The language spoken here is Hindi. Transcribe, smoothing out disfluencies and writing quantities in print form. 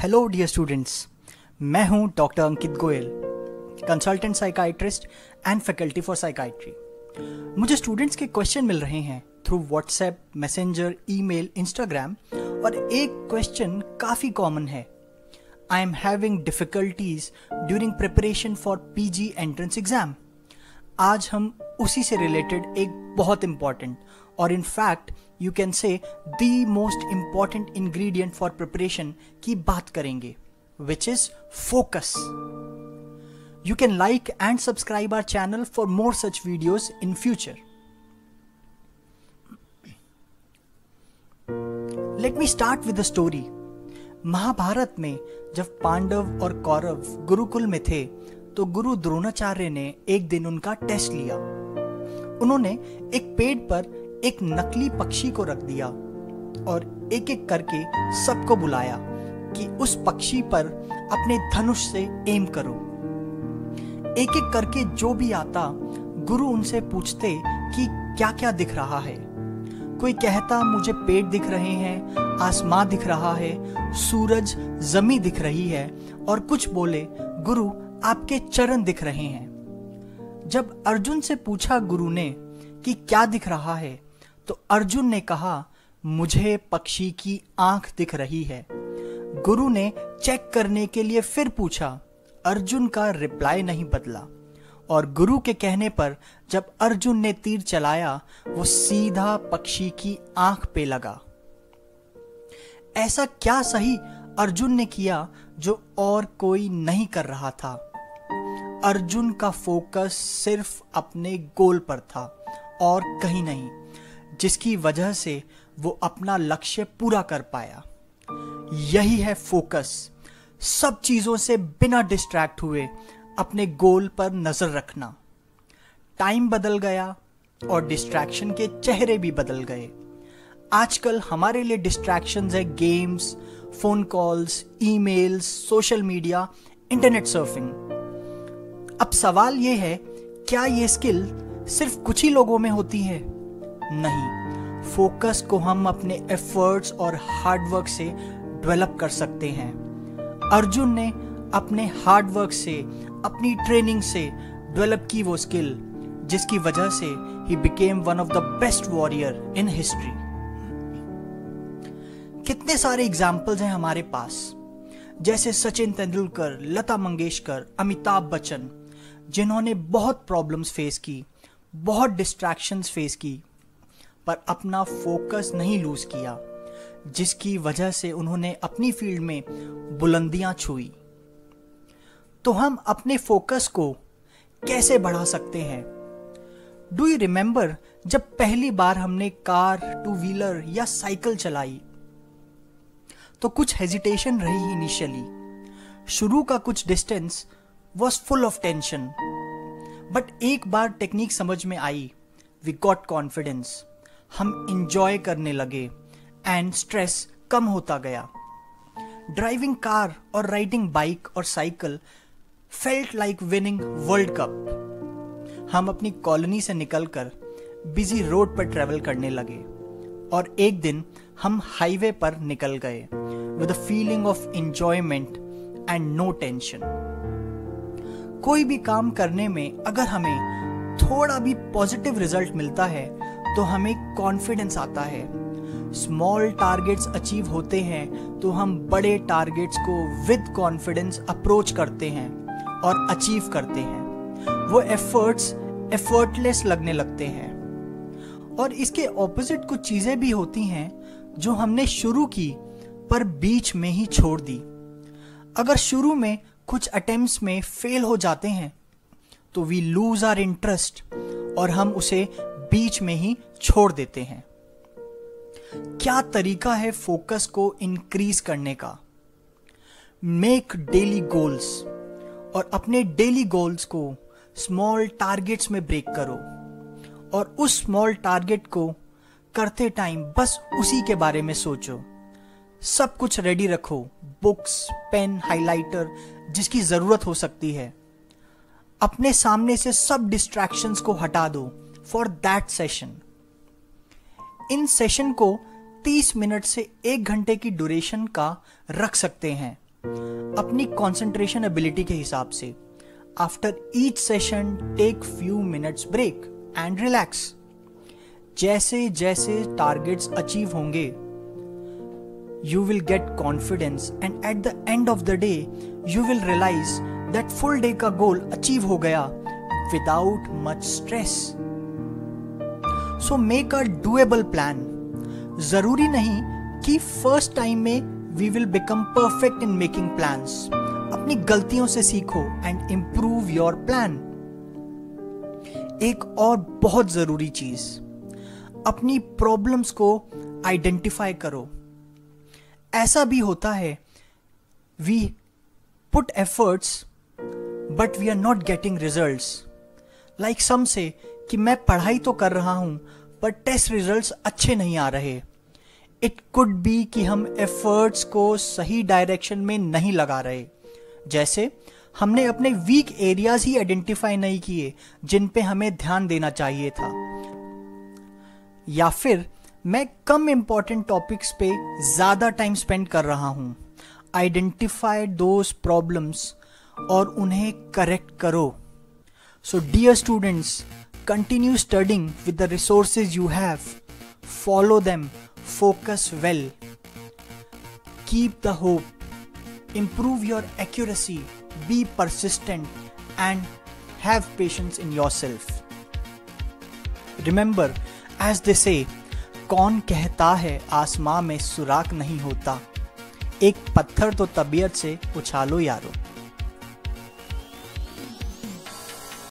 हेलो डियर स्टूडेंट्स, मैं हूं doctor Ankit Goyal, consultant psychiatrist and faculty for psychiatry. मुझे स्टूडेंट्स के क्वेश्चन मिल रहे हैं through WhatsApp, messenger, email, Instagram, और एक क्वेश्चन काफ़ी कॉमन है। I am having difficulties during preparation for PG entrance exam. आज हम उसी से रिलेटेड एक बहुत इंपॉर्टेंट और in fact you can say the most important ingredient for preparation की बात करेंगे, which is focus. You can like and subscribe our channel for more such videos in future. Let me start with the story. Mahabharata में जब पांडव और कौरव गुरुकुल में थे तो गुरु द्रोणाचार्य ने एक दिन उनका टेस्ट लिया। उन्होंने एक पेड़ पर एक नकली पक्षी को रख दिया और एक एक करके सबको बुलाया कि उस पक्षी पर अपने धनुष से एम करो। एक एक करके जो भी आता गुरु उनसे पूछते कि क्या क्या दिख रहा है। कोई कहता मुझे पेड़ दिख रहे हैं, आसमां दिख रहा है, सूरज, जमीन दिख रही है, और कुछ बोले गुरु आपके चरण दिख रहे हैं। जब अर्जुन से पूछा गुरु ने कि क्या दिख रहा है तो अर्जुन ने कहा मुझे पक्षी की आंख दिख रही है। गुरु ने चेक करने के लिए फिर पूछा। अर्जुन का रिप्लाई नहीं बदला और गुरु के कहने पर जब अर्जुन ने तीर चलाया वो सीधा पक्षी की आंख पे लगा। ऐसा क्या सही अर्जुन ने किया जो और कोई नहीं कर रहा था? अर्जुन का फोकस सिर्फ अपने गोल पर था और कहीं नहीं, जिसकी वजह से वो अपना लक्ष्य पूरा कर पाया। यही है फोकस। सब चीजों से बिना डिस्ट्रैक्ट हुए अपने गोल पर नजर रखना। टाइम बदल गया और डिस्ट्रैक्शन के चेहरे भी बदल गए। आजकल हमारे लिए डिस्ट्रैक्शंस है games, phone calls, emails, social media, internet surfing. अब सवाल यह है, क्या ये स्किल सिर्फ कुछ ही लोगों में होती है? नहीं, फोकस को हम अपने एफर्ट्स और हार्डवर्क से डेवलप कर सकते हैं। अर्जुन ने अपने हार्डवर्क से, अपनी ट्रेनिंग से डेवलप की वो स्किल जिसकी वजह से he became one of the best warrior in history. कितने सारे एग्जाम्पल्स हैं हमारे पास, जैसे सचिन तेंदुलकर, लता मंगेशकर, अमिताभ बच्चन, जिन्होंने बहुत प्रॉब्लम्स फेस की, बहुत डिस्ट्रैक्शंस फेस की, पर अपना फोकस नहीं लूज किया, जिसकी वजह से उन्होंने अपनी फील्ड में बुलंदियां छुई। तो हम अपने फोकस को कैसे बढ़ा सकते हैं? डू यू रिमेंबर जब पहली बार हमने कार, टू व्हीलर या साइकिल चलाई तो कुछ हेजिटेशन रही इनिशियली। शुरू का कुछ distance was full of tension, but एक बार टेक्निक समझ में आई, वी गॉट कॉन्फिडेंस, हम इंजॉय करने लगे एंड स्ट्रेस कम होता गया। ड्राइविंग कार और राइडिंग बाइक और cycle felt like winning world cup. हम अपनी कॉलोनी से निकलकर बिजी रोड पर ट्रेवल करने लगे और एक दिन हम हाईवे पर निकल गए with a feeling of enjoyment and no tension. कोई भी काम करने में अगर हमें थोड़ा भी पॉजिटिव रिजल्ट मिलता है तो हमें कॉन्फिडेंस आता है। स्मॉल टारगेट्स अचीव होते हैं तो हम बड़े टारगेट्स को विद कॉन्फिडेंस अप्रोच करते हैं और अचीव करते हैं। वो एफर्ट्स एफर्टलेस लगने लगते हैं। और इसके ऑपोजिट कुछ चीजें भी होती हैं जो हमने शुरू की पर बीच में ही छोड़ दी। अगर शुरू में कुछ अटेम्प्ट्स में फेल हो जाते हैं तो वी लूज आवर इंटरेस्ट और हम उसे बीच में ही छोड़ देते हैं। क्या तरीका है फोकस को इंक्रीज करने का? मेक डेली गोल्स और अपने डेली गोल्स को स्मॉल टारगेट्स में ब्रेक करो और उस स्मॉल टारगेट को करते टाइम बस उसी के बारे में सोचो। सब कुछ रेडी रखो, बुक्स, पेन, हाइलाइटर, जिसकी जरूरत हो सकती है। अपने सामने से सब डिस्ट्रैक्शंस को हटा दो for that session. In session को 30 मिनट से 1 घंटे की ड्यूरेशन का रख सकते हैं अपनी कंसंट्रेशन एबिलिटी के हिसाब से। After each session take few minutes break and relax. जैसे जैसे टारगेट्स अचीव होंगे, you will get confidence and at the end of the day you will realize that full day का goal achieve हो गया without much stress. So make a doable plan. जरूरी नहीं कि first time में we will become perfect in making plans. अपनी गलतियों से सीखो and improve your plan. एक और बहुत जरूरी चीज, अपनी प्रॉब्लम्स को आइडेंटिफाई करो। ऐसा भी होता है we put efforts but we are not getting results. Like some से कि मैं पढ़ाई तो कर रहा हूं पर टेस्ट रिजल्ट्स अच्छे नहीं आ रहे। इट कुड बी कि हम एफर्ट्स को सही डायरेक्शन में नहीं लगा रहे। जैसे हमने अपने वीक एरियाज ही आइडेंटिफाई नहीं किए जिन पे हमें ध्यान देना चाहिए था, या फिर मैं कम इंपॉर्टेंट टॉपिक्स पे ज्यादा टाइम स्पेंड कर रहा हूं। आइडेंटिफाई दोज प्रॉब्लम्स और उन्हें करेक्ट करो। So dear students, continue studying with the resources you have, follow them, focus well, keep the hope, improve your accuracy, be persistent and have patience in yourself. Remember, as they say, कौन कहता है आसमां में सुराख नहीं होता, एक पत्थर तो तबीयत से उछालो यारो।